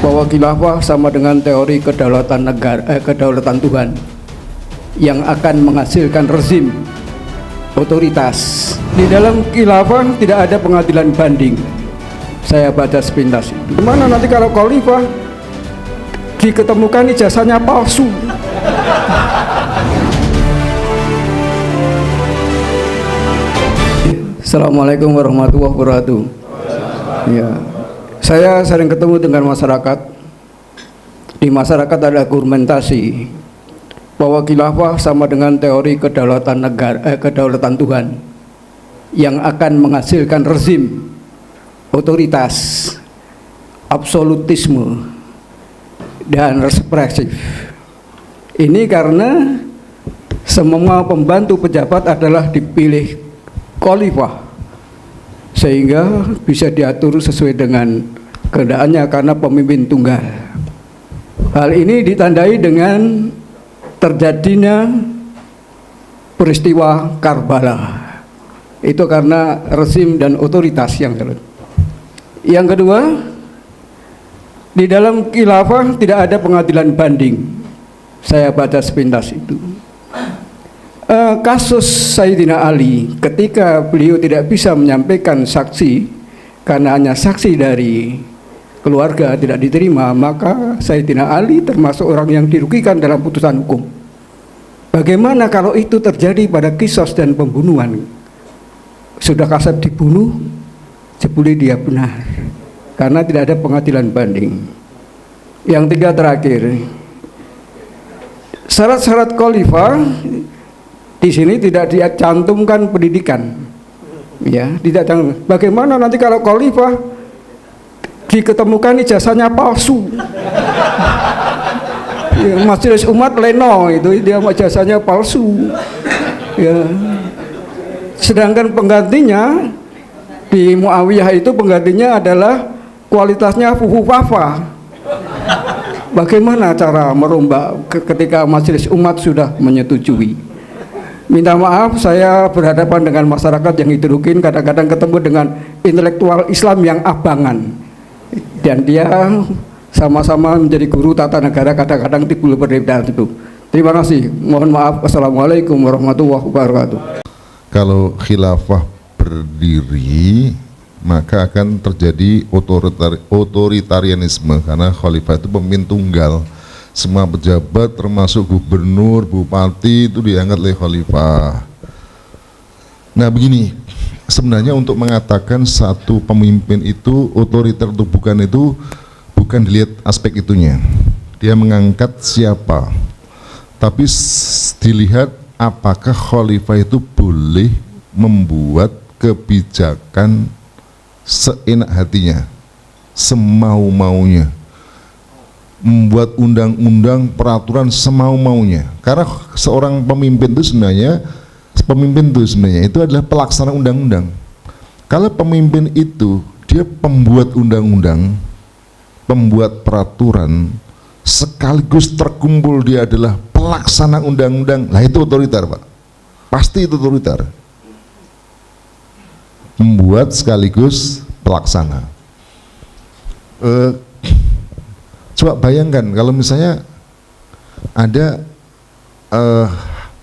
bahwa khilafah sama dengan teori kedaulatan negara, kedaulatan Tuhan yang akan menghasilkan rezim otoritas. Di dalam khilafah tidak ada pengadilan banding. Saya baca sepintas itu. Gimana nanti kalau khalifah diketemukan ijazahnya palsu? Assalamualaikum warahmatullahi wabarakatuh. Ya, saya sering ketemu dengan masyarakat. Di masyarakat ada argumentasi bahwa khilafah sama dengan teori kedaulatan negara, kedaulatan Tuhan yang akan menghasilkan rezim otoritas, absolutisme, dan represif. Ini karena semua pembantu pejabat adalah dipilih khalifah, sehingga bisa diatur sesuai dengan kehendaknya karena pemimpin tunggal. Hal ini ditandai dengan terjadinya peristiwa Karbala. Itu karena rezim dan otoritas yang salah. Yang kedua, di dalam khilafah tidak ada pengadilan banding. Saya baca sepintas itu. Kasus Sayyidina Ali, ketika beliau tidak bisa menyampaikan saksi karena hanya saksi dari keluarga tidak diterima, maka Sayyidina Ali termasuk orang yang dirugikan dalam putusan hukum. Bagaimana kalau itu terjadi pada kisos dan pembunuhan? Sudah Kasab dibunuh, jebule dia benar, karena tidak ada pengadilan banding. Yang tiga terakhir, syarat-syarat khalifah di sini tidak dicantumkan pendidikan, ya, tidak cantum. Bagaimana nanti kalau khalifah diketemukan ijazahnya palsu? Ya, Majelis Umat Leno itu dia ijazahnya palsu, ya. Sedangkan penggantinya di Muawiyah itu penggantinya adalah kualitasnya fufu-fafa. Bagaimana cara merombak ketika Majelis Umat sudah menyetujui? Minta maaf, saya berhadapan dengan masyarakat yang heterogen, kadang-kadang ketemu dengan intelektual Islam yang abangan, dan dia sama-sama menjadi guru tata negara, kadang-kadang timbul perbedaan itu. Terima kasih, mohon maaf. Assalamualaikum warahmatullahi wabarakatuh. Kalau khilafah berdiri, maka akan terjadi otoritarianisme, karena khalifah itu pemimpin tunggal. Semua pejabat termasuk gubernur, bupati itu diangkat oleh khalifah. Nah begini, sebenarnya untuk mengatakan satu pemimpin itu otoriter atau bukan, itu bukan dilihat aspek itunya, dia mengangkat siapa, tapi dilihat apakah khalifah itu boleh membuat kebijakan seenak hatinya, semau-maunya, membuat undang-undang, peraturan semau-maunya. Karena seorang pemimpin itu sebenarnya itu adalah pelaksana undang-undang. Kalau pemimpin itu dia pembuat undang-undang, pembuat peraturan, sekaligus terkumpul dia adalah pelaksana undang-undang, lah itu otoriter, Pak. Pasti itu otoriter. Membuat sekaligus pelaksana. Coba bayangkan kalau misalnya ada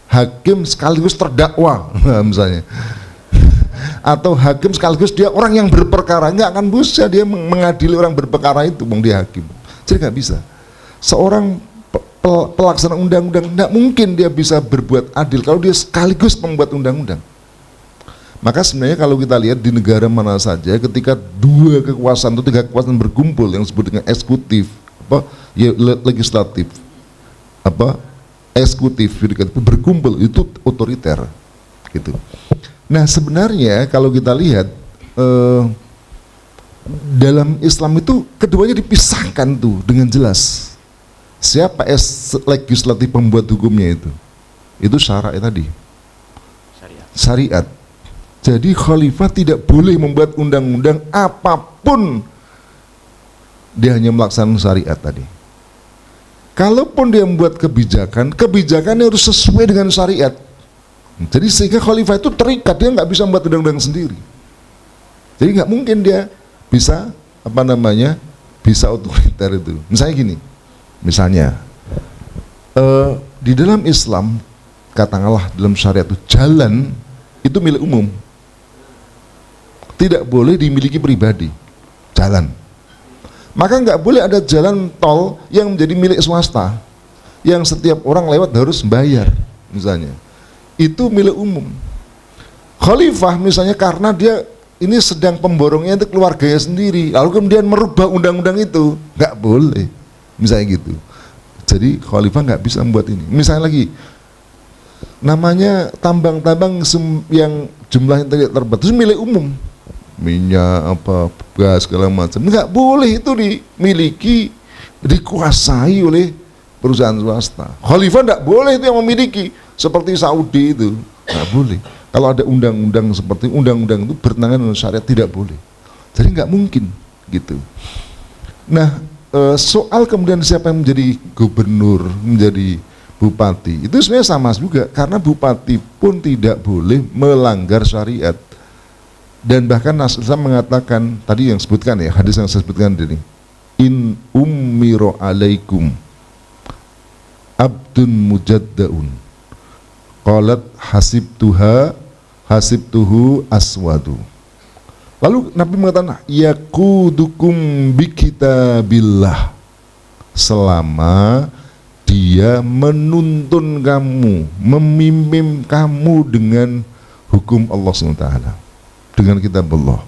hakim sekaligus terdakwa misalnya, atau hakim sekaligus dia orang yang berperkara, nggak akan bisa dia mengadili orang berperkara itu, bang, dia hakim. Jadi nggak bisa. Seorang pelaksana undang-undang tidak mungkin dia bisa berbuat adil kalau dia sekaligus membuat undang-undang. Maka sebenarnya kalau kita lihat di negara mana saja, ketika dua kekuasaan atau tiga kekuasaan berkumpul yang disebut dengan eksekutif, legislatif, eksekutif, yudikatif berkumpul, itu otoriter, gitu. Nah sebenarnya kalau kita lihat dalam Islam itu keduanya dipisahkan tuh dengan jelas. Siapa legislatif pembuat hukumnya itu? Itu syariat tadi. Syariat. Jadi khalifah tidak boleh membuat undang-undang apapun, dia hanya melaksanakan syariat tadi. Kalaupun dia membuat kebijakan, kebijakannya harus sesuai dengan syariat. Jadi sehingga khalifah itu terikat, dia nggak bisa membuat undang-undang sendiri. Jadi nggak mungkin dia bisa bisa otoriter itu. Misalnya gini, misalnya di dalam Islam, katakanlah dalam syariat itu jalan itu milik umum, tidak boleh dimiliki pribadi, jalan. Maka nggak boleh ada jalan tol yang menjadi milik swasta, yang setiap orang lewat harus bayar, misalnya. Itu milik umum. Khalifah misalnya karena dia ini sedang pemborongnya itu keluarganya sendiri, lalu kemudian merubah undang-undang itu, nggak boleh, misalnya gitu. Jadi khalifah nggak bisa membuat ini. Misalnya lagi, namanya tambang-tambang yang jumlahnya tidak terbatas milik umum, minyak apa gas segala macam, nggak boleh itu dimiliki, dikuasai oleh perusahaan swasta. Khalifah nggak boleh itu yang memiliki, seperti Saudi itu nggak boleh. Kalau ada undang-undang seperti undang-undang itu bertentangan dengan syariat, tidak boleh. Jadi nggak mungkin gitu. Nah, soal kemudian siapa yang menjadi gubernur, menjadi bupati, itu sebenarnya sama juga, karena bupati pun tidak boleh melanggar syariat. Dan bahkan Rasulullah mengatakan, tadi yang sebutkan ya, hadis yang saya sebutkan tadi, in ummiro alaikum abdun mujaddaun qalat hasibtuhu aswadu. Lalu Nabi mengatakan yakudukum bikitabillah, selama dia menuntun kamu, memimpin kamu dengan hukum Allah SWT, dengan kitab Allah.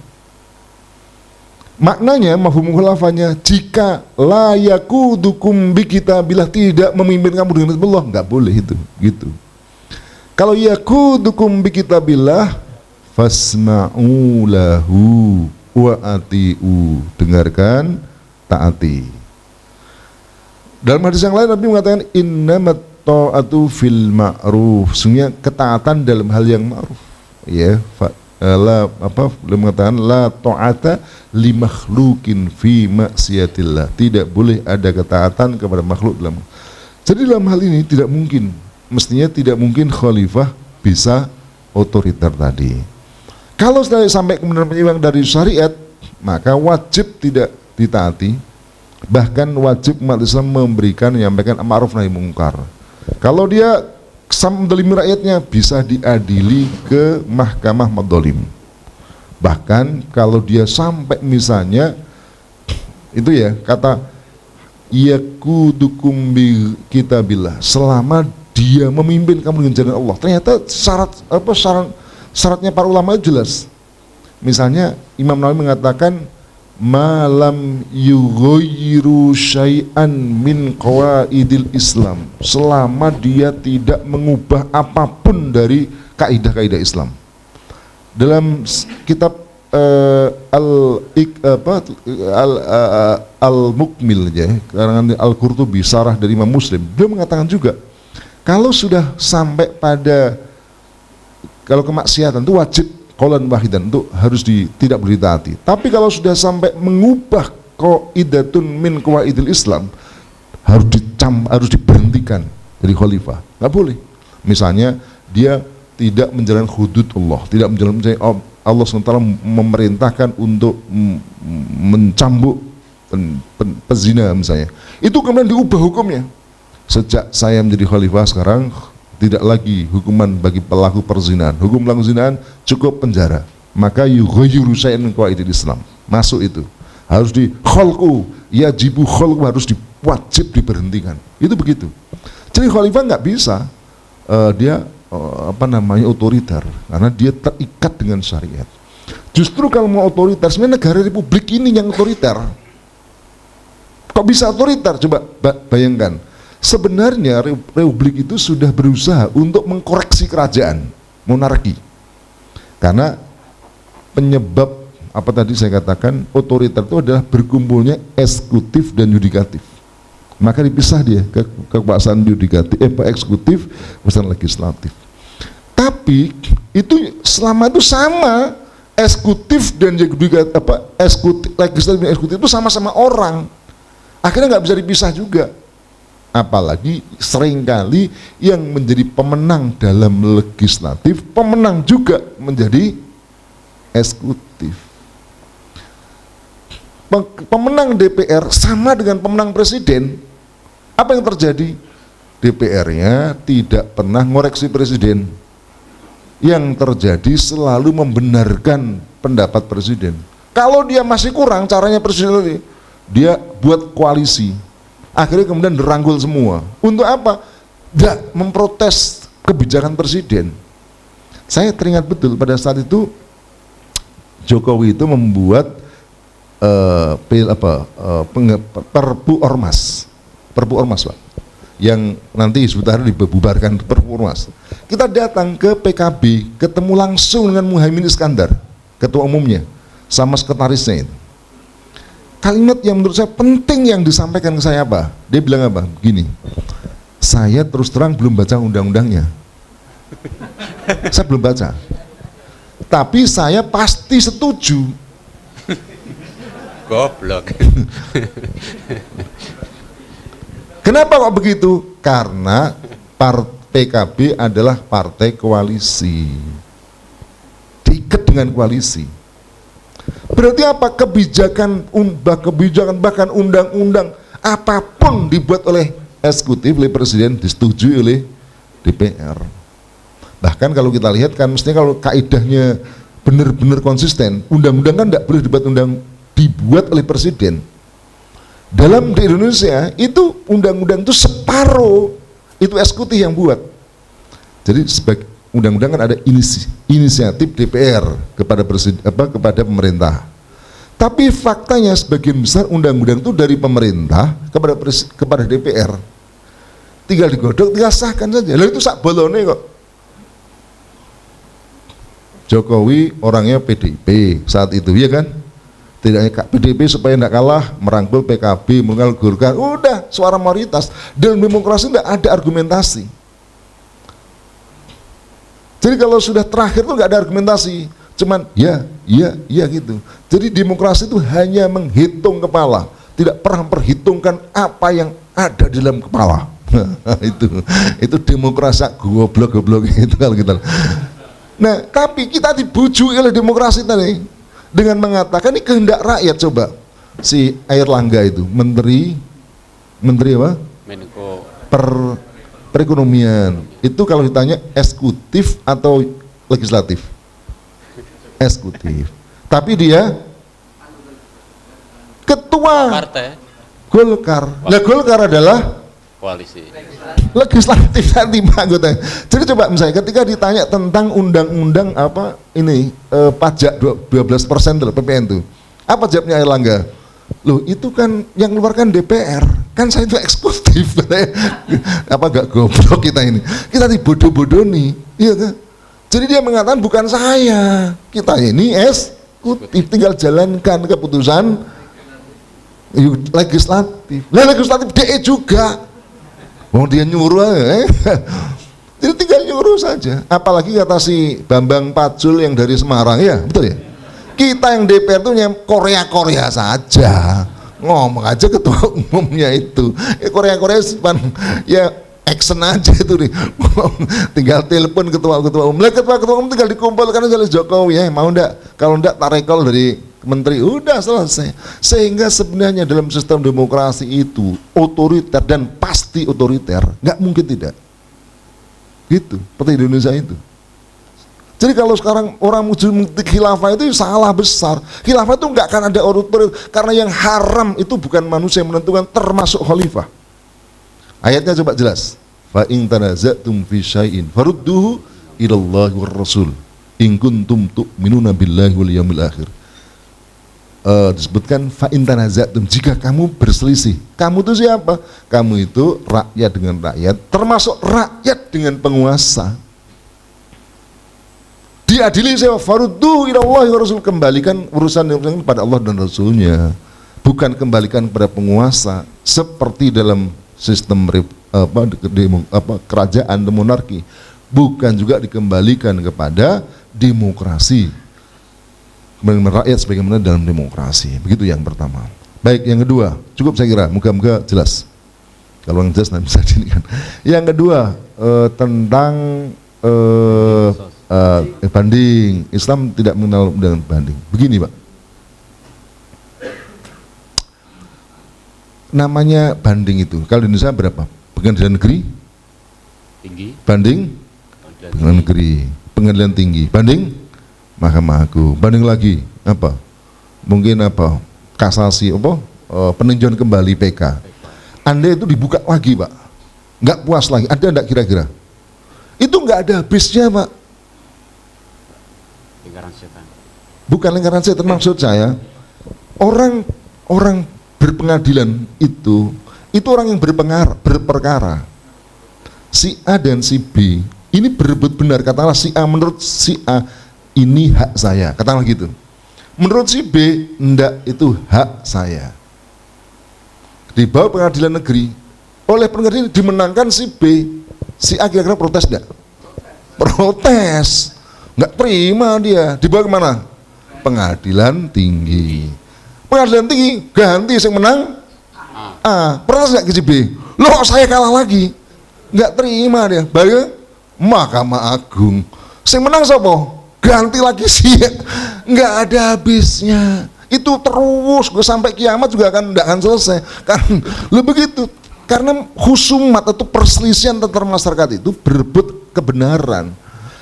Maknanya, mafhum khulafanya, jika la yakudukum bikitabillah, tidak memimpin kamu dengan kitab Allah, nggak boleh itu, gitu. Kalau yakudukum bikitabillah, fasma'u lahu wa ati'u, dengarkan, taati. Dalam hadis yang lain Nabi mengatakan innamat ta'atu fil ma'ruf, sungguhnya ketaatan dalam hal yang ma'ruf, ya. Beliau mengatakan la ta'ata li makhlukin fi maksiatillah, tidak boleh ada ketaatan kepada makhluk dalam. Jadi dalam hal ini tidak mungkin, mestinya tidak mungkin khalifah bisa otoriter tadi. Kalau sampai kemudian menyimpang dari syariat, maka wajib tidak ditaati, bahkan wajib umat Islam menyampaikan ma'ruf nahi mungkar. Kalau dia mendolimi rakyatnya, bisa diadili ke mahkamah madzalim. Bahkan kalau dia sampai misalnya itu ya, kata yakudukum bi kitabillah, selama dia memimpin kamu dengan jalan Allah. Ternyata syaratnya para ulama jelas. Misalnya Imam Nawawi mengatakan malam yughayyiru syai'an min qawaidil Islam, selama dia tidak mengubah apapun dari kaidah-kaidah Islam. Dalam kitab Al-Mukmil ya, karangan Al-Qurtubi, syarah dari Imam Muslim, beliau mengatakan juga kalau sudah sampai pada kalau kemaksiatan itu wajib qaulan wahidan, untuk harus tidak boleh ditaati. Tapi kalau sudah sampai mengubah qaidatun min qawaidil Islam, harus diberhentikan dari khalifah, nggak boleh. Misalnya dia tidak menjalankan hudud Allah, tidak menjalankan Allah SWT memerintahkan untuk mencambuk pezina misalnya, itu kemudian diubah hukumnya. Sejak saya menjadi khalifah sekarang tidak lagi hukuman bagi pelaku perzinahan, hukum pelaku zinahan cukup penjara. Maka yughayyiru syai'an min qawaidil Islam, masuk itu harus di khalqu, yajibu khalqu, harus wajib diberhentikan. Itu begitu. Jadi khalifah nggak bisa dia otoriter, karena dia terikat dengan syariat. Justru kalau mau otoriter, sebenarnya negara republik ini yang otoriter. Kok bisa otoriter? Coba bayangkan. Sebenarnya republik itu sudah berusaha untuk mengkoreksi kerajaan, monarki. Karena penyebab apa tadi saya katakan otoriter itu adalah berkumpulnya eksekutif dan yudikatif. Maka dipisah dia kekuasaan yudikatif, eksekutif, kekuasaan legislatif. Tapi itu selama itu sama, eksekutif dan yudikatif, legislatif dan eksekutif itu sama-sama orang. Akhirnya nggak bisa dipisah juga. Apalagi seringkali yang menjadi pemenang dalam legislatif, pemenang juga menjadi eksekutif. pemenang DPR sama dengan pemenang presiden, apa yang terjadi? DPR-nya tidak pernah ngoreksi presiden. Yang terjadi selalu membenarkan pendapat presiden. Kalau dia masih kurang caranya presiden, dia buat koalisi. Akhirnya kemudian dirangkul semua. Untuk apa? Tidak memprotes kebijakan presiden. Saya teringat betul pada saat itu Jokowi itu membuat Perpu Ormas, Pak, yang nanti sebentar dibubarkan Perpu Ormas. Kita datang ke PKB, ketemu langsung dengan Muhaimin Iskandar, ketua umumnya, sama sekretarisnya itu. Kalimat yang menurut saya penting yang disampaikan ke saya apa? Dia bilang apa? Begini, saya terus terang belum baca undang-undangnya. Saya belum baca, tapi saya pasti setuju. Goblok. Kenapa kok begitu? Karena PKB adalah partai koalisi, diikat dengan koalisi. Berarti apa? Kebijakan bahkan undang-undang apapun dibuat oleh eksekutif, oleh presiden, disetujui oleh DPR. Bahkan kalau kita lihat kan mestinya kalau kaidahnya benar-benar konsisten, undang-undang kan tidak boleh dibuat oleh presiden. Dalam di Indonesia itu undang-undang itu separuh itu eksekutif yang buat. Jadi sebagai undang-undang kan ada inisiatif DPR kepada kepada pemerintah. Tapi faktanya sebagian besar undang-undang itu dari pemerintah kepada DPR. Tinggal digodok, tinggal sahkan saja. Lalu itu sak bolone kok. Jokowi orangnya PDIP saat itu, ya kan? Tidak hanya PDIP supaya tidak kalah, merangkul PKB, merangkul Golkar, udah suara mayoritas. Dalam demokrasi tidak ada argumentasi. Jadi kalau sudah terakhir tuh nggak ada argumentasi, cuman ya gitu. Jadi demokrasi itu hanya menghitung kepala, tidak pernah memperhitungkan apa yang ada di dalam kepala. itu demokrasi goblok itu kalau kita. Nah, tapi kita dibujuki oleh demokrasi tadi dengan mengatakan ini kehendak rakyat. Coba si Airlangga itu menteri apa? Menko perekonomian. Itu kalau ditanya eksekutif atau legislatif? Eksekutif. Tapi dia ketua partai Golkar. Nah, Golkar adalah koalisi. Legislatif nanti anggota. Jadi coba misalnya ketika ditanya tentang undang-undang apa ini pajak 12% tuh PPN itu, apa jawabnya Airlangga? Loh itu kan yang keluarkan DPR, kan saya itu eksekutif. Apa gak goblok kita ini? Kita dibodoh-bodohi, iya kan? Jadi dia mengatakan bukan saya, kita ini eksekutif, tinggal jalankan keputusan legislatif. Lah legislatif DE juga. Mau dia nyuruh jadi tinggal nyuruh saja. Apalagi kata si Bambang Pacul yang dari Semarang, ya betul ya, kita yang DPR itu yang Korea saja, ngomong aja ketua umumnya itu Korea ya action aja itu nih. Tinggal telepon ketua umum. Ketua umum tinggal dikumpulkan aja oleh Jokowi, ya mau ndak, kalau ndak tarik recall dari menteri, udah selesai. Sehingga sebenarnya dalam sistem demokrasi itu otoriter dan pasti otoriter, nggak mungkin tidak. Gitu, seperti di Indonesia itu. Jadi kalau sekarang orang muncul khilafah itu salah besar. Khilafah itu nggak akan ada otoriter, karena yang haram itu bukan manusia yang menentukan, termasuk khalifah. Ayatnya coba jelas. Fa in tanaza'tum fi syai'in farudduhu ilallahi war rasul in kuntum tu'minuna billahi wal yaumil akhir. Disebutkan fa in tanaza'tum, jika kamu berselisih. Kamu itu siapa? Kamu itu rakyat dengan rakyat, termasuk rakyat dengan penguasa. Diadili siapa? Faruddu ilallahi wa rasul, kembalikan urusan kepada Allah dan Rasulnya, bukan kembalikan kepada penguasa seperti dalam sistem kerajaan dan monarki, bukan juga dikembalikan kepada demokrasi, rakyat sebagaimana dalam demokrasi. Begitu yang pertama. Baik, yang kedua, cukup saya kira, moga-moga jelas. Kalau yang jelas nanti bisa dilihat. Yang kedua, tentang banding. Islam tidak mengenal undangan banding. Begini Pak, namanya banding itu. Kalau di Indonesia berapa? Pengadilan negeri tinggi, banding pengadilan negeri, pengadilan tinggi banding Mahkamah Agung, banding lagi apa? Mungkin apa? Kasasi apa? Peninjauan kembali PK. Anda itu dibuka lagi, Pak. Nggak puas lagi. Ada enggak kira-kira? Itu nggak ada habisnya, Pak. lingkaran setan. Bukan lingkaran setan, maksud saya orang berpengadilan itu orang yang berperkara. Si A dan si B ini berebut benar, katakanlah si A menurut si A ini hak saya, katakanlah gitu. Menurut si B enggak, itu hak saya. Dibawa pengadilan negeri, oleh pengadilan dimenangkan si B, si A kira-kira protes enggak? Protes, nggak terima dia. Dibawa kemana? Pengadilan tinggi. Pengadilan tinggi ganti yang menang A. Protes nggak ke si B? Loh, saya kalah lagi. Nggak terima dia. Baik, Mahkamah Agung. Yang menang siapa? Ganti lagi sih. Nggak ada habisnya. Itu terus gue sampai kiamat juga nggak akan selesai. Kan lebih begitu. Karena husumat atau perselisihan antar masyarakat itu berebut kebenaran.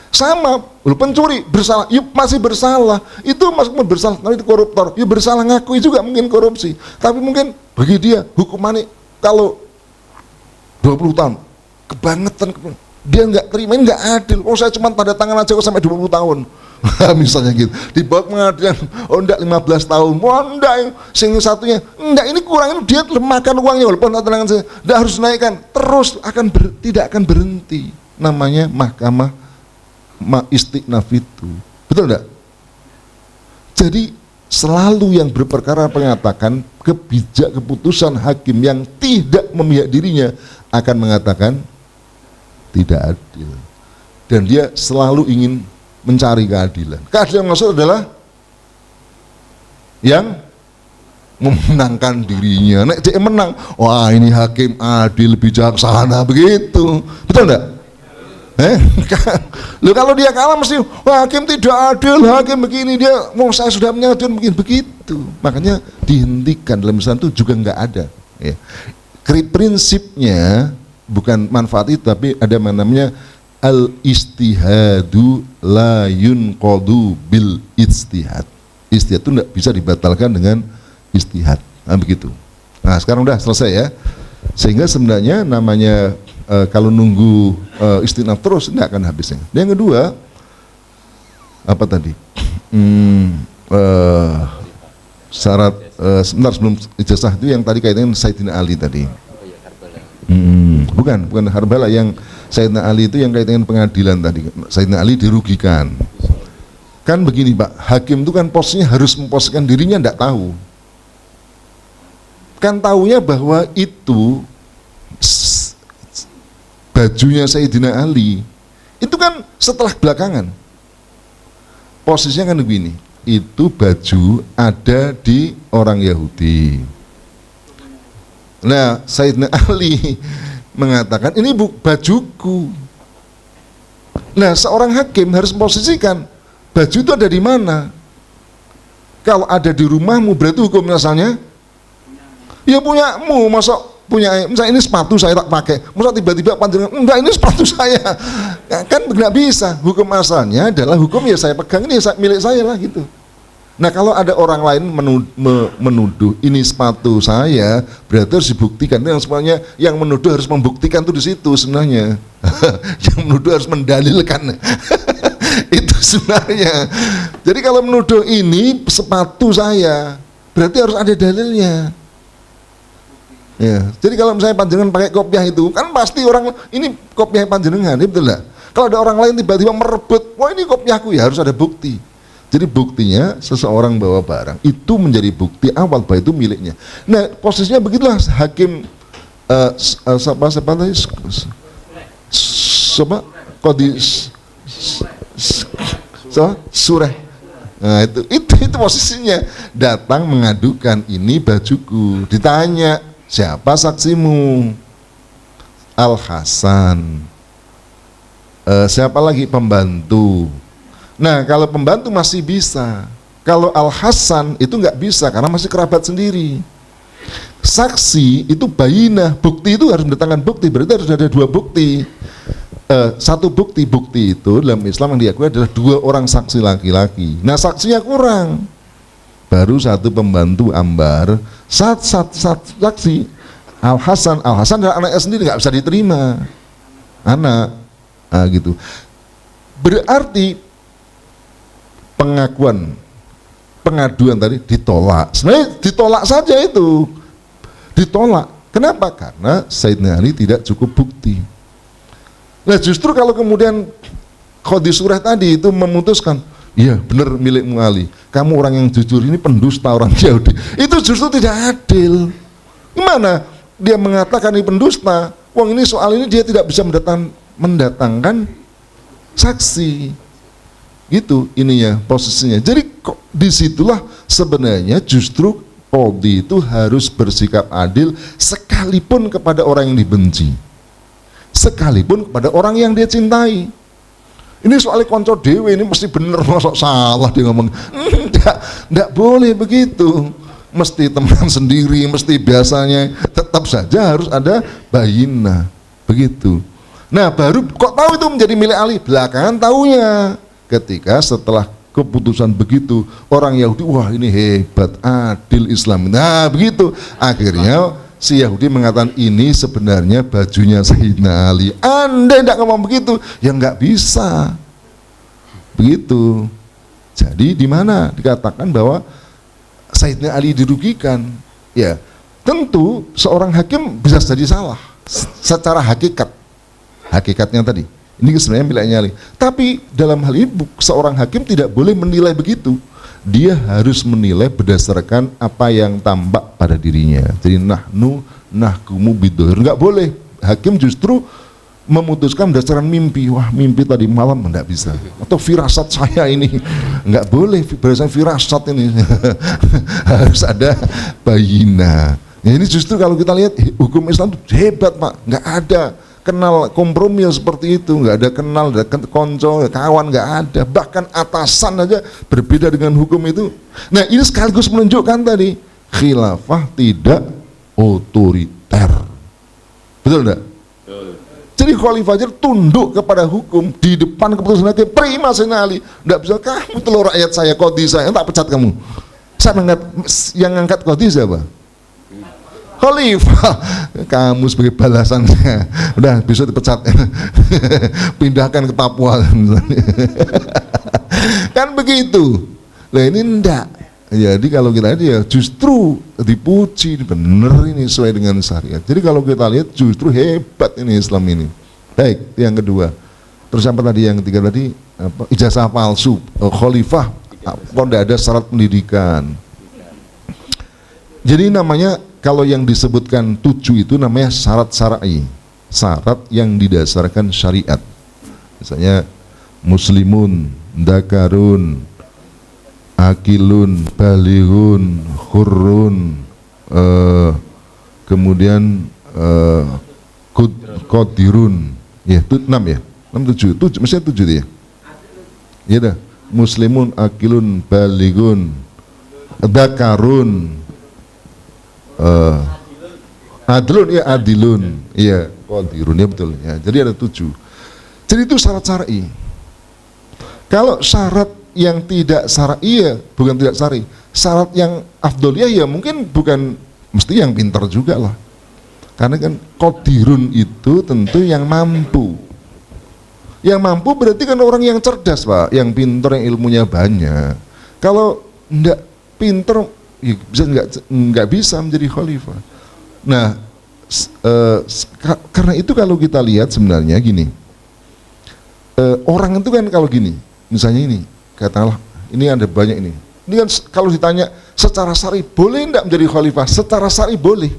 Sama, lu pencuri bersalah, yuk masih bersalah, itu masuk bersalah, tapi itu koruptor, yuk bersalah ngakui juga mungkin korupsi, tapi mungkin bagi dia hukumannya kalau 20 tahun, kebangetan, dia nggak terima, ini nggak adil. Oh, saya cuma tanda tangan aja kok sampai 20 tahun. Misalnya gitu. Dibawa pengadilan, oh enggak 15 tahun. Oh enggak, sing satunya, enggak, ini kurang, ini dia makan uangnya walaupun tanda tangan saya. Enggak, harus naikkan, terus tidak akan berhenti. Namanya mahkamah istiqnaf itu. Betul enggak? Jadi selalu yang berperkara mengatakan keputusan hakim yang tidak memihak dirinya akan mengatakan tidak adil, dan dia selalu ingin mencari keadilan. Keadilan maksud adalah yang memenangkan dirinya. Nek dia menang, wah ini hakim adil, bijaksana, begitu. Betul enggak? Loh, kalau dia kalah mesti hakim tidak adil, hakim begini, dia mau saya sudah menyatakan begini, begitu. Makanya dihentikan dalam Islam itu juga enggak ada. Ya. Prinsipnya bukan manfaat itu, tapi ada namanya al-istihadu la yunqadu bil istihad. Istihad itu tidak bisa dibatalkan dengan istihad. Nah, begitu. Nah, sekarang udah selesai ya. Sehingga sebenarnya namanya kalau nunggu istinaf terus tidak akan habisnya. Yang kedua, apa tadi? Syarat sebentar sebelum ijazah itu yang tadi kaitannya Sayyidina Ali tadi. Bukan Harbala, yang Sayyidina Ali itu yang kaitannya pengadilan tadi. Sayyidina Ali dirugikan. Kan begini Pak, hakim itu kan posisinya harus memposisikan dirinya, tidak tahu. Kan tahunya bahwa itu bajunya Sayyidina Ali. Itu kan setelah belakangan. Posisinya kan begini, itu baju ada di orang Yahudi. Nah, Sayyidina Ali mengatakan ini bajuku. Nah, seorang hakim harus memposisikan baju itu ada di mana. Kalau ada di rumahmu berarti hukum asalnya ya punyamu. Masa punya, misalnya ini sepatu saya tak pakai, masa tiba-tiba panjangan enggak ini sepatu saya, kan nggak bisa. Hukum asalnya adalah hukum ya saya pegang, ini milik saya lah gitu. Nah, kalau ada orang lain menuduh ini sepatu saya, berarti harus dibuktikan. Itu yang sebenarnya yang menuduh harus membuktikan tuh di situ sebenarnya. Yang menuduh harus mendalilkan. Itu sebenarnya. Jadi kalau menuduh ini sepatu saya, berarti harus ada dalilnya. Ya. Jadi kalau misalnya panjenengan pakai kopiah itu, kan pasti orang ini kopiah panjenengan, betul lah. Kalau ada orang lain tiba-tiba merebut, wah ini kopiahku, ya harus ada bukti. Jadi buktinya seseorang bawa barang itu menjadi bukti awal bahwa itu miliknya. Nah, posisinya begitulah hakim siapa tadi? Siapa? Qadi Surah. Nah, itu posisinya, datang mengadukan ini bajuku. Ditanya, siapa saksimu? Al Hasan. Siapa lagi? Pembantu. Nah, kalau pembantu masih bisa, kalau Al Hasan itu nggak bisa karena masih kerabat sendiri. saksi itu bayinah, bukti itu harus mendatangkan bukti, berarti harus ada dua bukti. Satu bukti itu dalam Islam yang diakui adalah 2 orang saksi laki-laki. Nah saksinya kurang, baru 1 pembantu ambar, satu saksi Al Hasan adalah anaknya sendiri, nggak bisa diterima anak, nah, gitu. Berarti pengaduan tadi ditolak. Sebenarnya ditolak saja itu, ditolak. Kenapa? Karena Sayyidina Ali tidak cukup bukti. Nah justru kalau kemudian Qadhi Surah tadi itu memutuskan, iya benar milikmu Ali, kamu orang yang jujur, ini pendusta orang Yahudi, itu justru tidak adil. Gimana dia mengatakan ini pendusta, wong ini soal ini dia tidak bisa mendatangkan saksi, gitu ininya posisinya. Jadi kok disitulah sebenarnya justru Qadhi itu harus bersikap adil sekalipun kepada orang yang dibenci, sekalipun kepada orang yang dia cintai. Ini soalnya konco dewe, ini mesti bener, masuk salah dia ngomong. Enggak boleh begitu, mesti teman sendiri, mesti biasanya tetap saja harus ada bayinah, begitu. Nah baru kok tahu itu menjadi milik Ali, belakangan taunya ketika setelah keputusan begitu, orang Yahudi, wah ini hebat, adil Islam. Nah begitu, akhirnya si Yahudi mengatakan ini sebenarnya bajunya Sayyidina Ali. Anda tidak ngomong begitu, ya nggak bisa begitu. Jadi di mana dikatakan bahwa Sayyidina Ali dirugikan? Ya tentu seorang hakim bisa jadi salah secara hakikatnya tadi. Ini sebenarnya miliknya Ali. Tapi dalam hal ini seorang hakim tidak boleh menilai begitu. Dia harus menilai berdasarkan apa yang tampak pada dirinya. Jadi nahkumu bidohir, nggak boleh. Hakim justru memutuskan berdasarkan mimpi. Wah mimpi tadi malam nggak bisa. Atau firasat saya ini nggak boleh berdasarkan firasat ini. Harus ada bayinah. Ya, ini justru kalau kita lihat hukum Islam itu hebat Pak. Nggak ada kenal kompromi seperti itu, nggak ada kenal, ada konco, kawan, nggak ada. Bahkan atasan aja berbeda dengan hukum itu. Nah ini sekaligus menunjukkan tadi khilafah tidak otoriter, betul enggak? Jadi khalifah aja tunduk kepada hukum di depan keputusan hakim. Prima Sayyidina Ali, nggak bisa kamu telur rakyat saya, Qadhi saya, tak pecat kamu. Saya yang ngangkat Qadhi siapa? Khalifah. Kamu sebagai balasannya udah bisa dipecat. Pindahkan ke Papua kan begitu. Nah ini enggak. Jadi kalau kita lihat ya justru dipuji, bener ini sesuai dengan syariat. Jadi kalau kita lihat justru hebat ini Islam ini. Baik, yang kedua. Terus apa tadi yang ketiga tadi? Ijazah palsu. Khalifah kok tidak ada syarat pendidikan. Jadi namanya kalau yang disebutkan 7 itu namanya syarat syar'i, syarat yang didasarkan syariat. Misalnya muslimun, dakarun, akilun, balighun, hurrun, kemudian qadirun. Ya, itu 6 ya. 6 7. Mestinya 7 ya. Ya dah. Muslimun, akilun, balighun, dakarun, adilun, ya adilun, iya qadirun, ya betul ya. Jadi ada 7. Jadi itu syarat syar'i. Kalau syarat yang tidak syar'i ya bukan tidak syar'i. Syarat yang afdoliyah ya mungkin bukan mesti yang pintar juga lah. Karena kan qadirun itu tentu yang mampu. Yang mampu berarti kan orang yang cerdas Pak, yang pintar, yang ilmunya banyak. Kalau enggak pintar ya bisa nggak bisa menjadi khalifah. Nah, karena itu kalau kita lihat sebenarnya gini, orang itu kan kalau gini, misalnya ini, katakanlah ini ada banyak ini kan kalau ditanya secara syar'i boleh enggak menjadi khalifah? Secara syar'i boleh.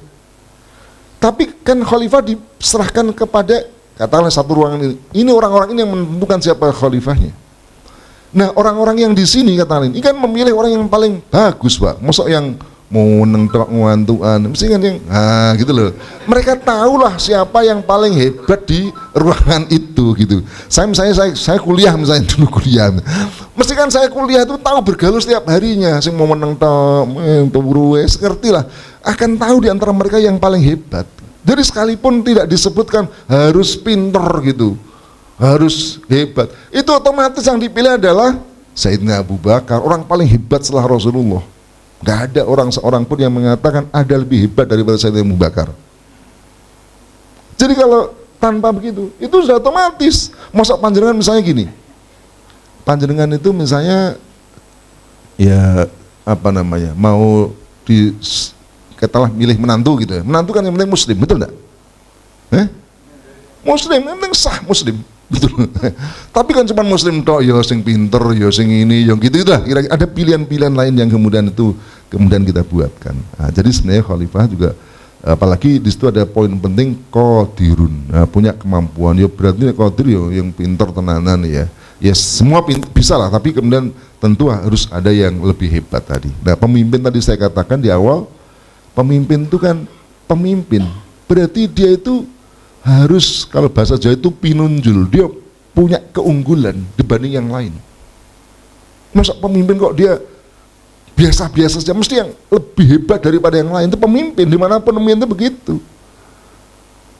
Tapi kan khalifah diserahkan kepada katakanlah satu ruangan ini orang-orang ini yang menentukan siapa khalifahnya. Nah orang-orang yang di sini katakan ini kan memilih orang yang paling bagus Pak. Masuk yang mau nengtok ngantuan, mesti kan yang gitu loh. Mereka tahulah siapa yang paling hebat di ruangan itu gitu. Saya misalnya saya kuliah misalnya dulu kuliah, Mesti kan saya kuliah itu tahu bergaul setiap harinya, sing mau menang turu wis ngerti lah, akan tahu di antara mereka yang paling hebat. Jadi sekalipun tidak disebutkan harus pinter gitu, harus hebat, itu otomatis yang dipilih adalah Sayyidina Abu Bakar, orang paling hebat setelah Rasulullah. Gak ada seorang pun yang mengatakan ada lebih hebat daripada Sayyidina Abu Bakar. Jadi kalau tanpa begitu, itu sudah otomatis. Masa panjenengan misalnya gini, panjenengan itu misalnya ya apa namanya, mau katalah milih menantu gitu ya. Menantu kan yang penting muslim, betul enggak? Muslim, yang penting sah muslim, betul. Tapi kan cuma muslim tok, ya sing pinter, ya sing ini, yang gitu lah. Kira-kira ada pilihan-pilihan lain yang kemudian kita buatkan. Nah, jadi sebenarnya khalifah juga, apalagi di situ ada poin penting qadirun, punya kemampuan. Ya berarti qadir ya yang pinter tenanan ya. Ya semua bisa lah, tapi kemudian tentu harus ada yang lebih hebat tadi. Nah pemimpin tadi saya katakan di awal, pemimpin itu kan pemimpin, berarti dia itu harus, kalau bahasa Jawa itu pinunjul, dia punya keunggulan dibanding yang lain. Masa pemimpin kok dia biasa-biasa saja, mesti yang lebih hebat daripada yang lain. Itu pemimpin, dimanapun pemimpin itu begitu.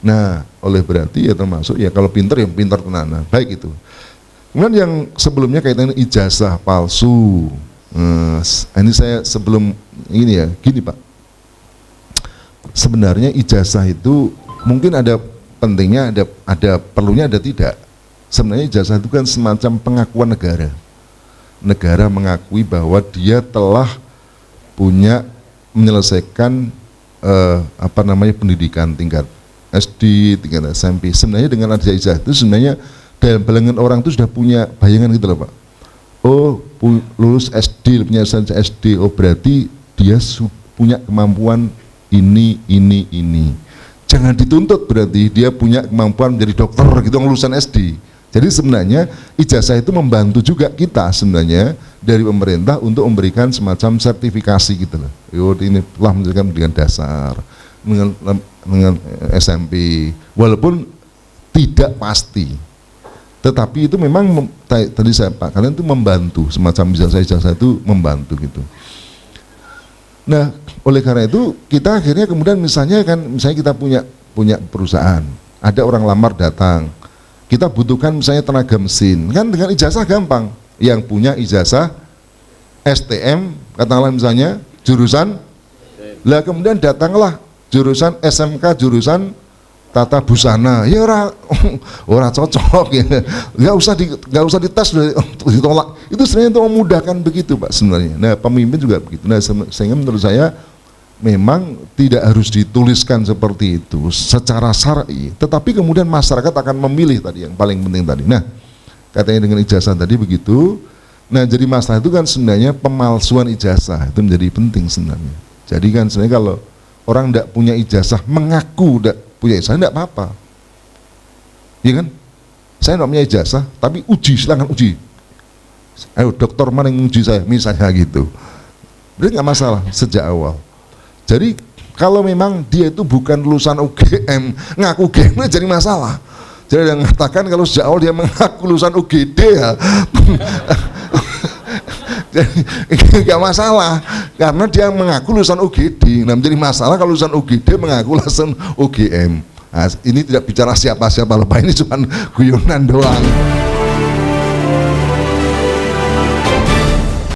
Nah oleh berarti ya termasuk ya kalau pinter yang pinter tenanan, baik itu. Kemudian yang sebelumnya kaitannya ijazah palsu. Ini saya sebelum ini ya, gini Pak. Sebenarnya ijazah itu mungkin ada pentingnya, ada perlunya, ada tidak. Sebenarnya ijazah itu kan semacam pengakuan negara. Negara mengakui bahwa dia telah menyelesaikan pendidikan tingkat SD, tingkat SMP. Sebenarnya dengan ada ijazah itu sebenarnya dalam bayangan orang itu sudah punya bayangan gitu loh Pak. Oh lulus SD, punya SD, oh berarti dia punya kemampuan ini. Jangan dituntut berarti dia punya kemampuan menjadi dokter gitu lulusan SD. Jadi sebenarnya ijazah itu membantu juga kita sebenarnya dari pemerintah untuk memberikan semacam sertifikasi gitu loh. Yo ini telah menjadikan pendidikan dasar dengan SMP, walaupun tidak pasti. Tetapi itu memang tadi saya Pak, kalian itu membantu, semacam ijazah itu membantu gitu. Nah, oleh karena itu kita akhirnya kemudian misalnya kita punya perusahaan, ada orang lamar datang, kita butuhkan misalnya tenaga mesin, kan dengan ijazah gampang. Yang punya ijazah STM, katakanlah misalnya jurusan, lah kemudian datanglah jurusan SMK jurusan tata busana, ya ora cocok ya, nggak usah dites ditolak. Itu sebenarnya untuk memudahkan begitu Pak sebenarnya. Nah pemimpin juga begitu. Nah sehingga menurut saya memang tidak harus dituliskan seperti itu secara syar'i, tetapi kemudian masyarakat akan memilih tadi yang paling penting tadi. Nah katanya dengan ijazah tadi begitu. Nah jadi masalah itu kan sebenarnya pemalsuan ijazah itu menjadi penting sebenarnya. Jadi kan sebenarnya kalau orang tidak punya ijazah mengaku tidak punya ijazah tidak apa-apa, ya kan? Saya tidak punya ijazah, tapi uji, silahkan uji. Ayo dokter mana yang uji saya, misalnya gitu. Berarti nggak masalah sejak awal. Jadi kalau memang dia itu bukan lulusan UGM, ngaku UGM jadi masalah. Jadi yang mengatakan kalau sejak awal dia mengaku lulusan UGD ya, nggak masalah, karena dia mengaku lulusan UGD. Nah menjadi masalah kalau lulusan UGD mengaku lulusan UGM. Nah, ini tidak bicara siapa-siapa, Pak, ini cuma guyonan doang.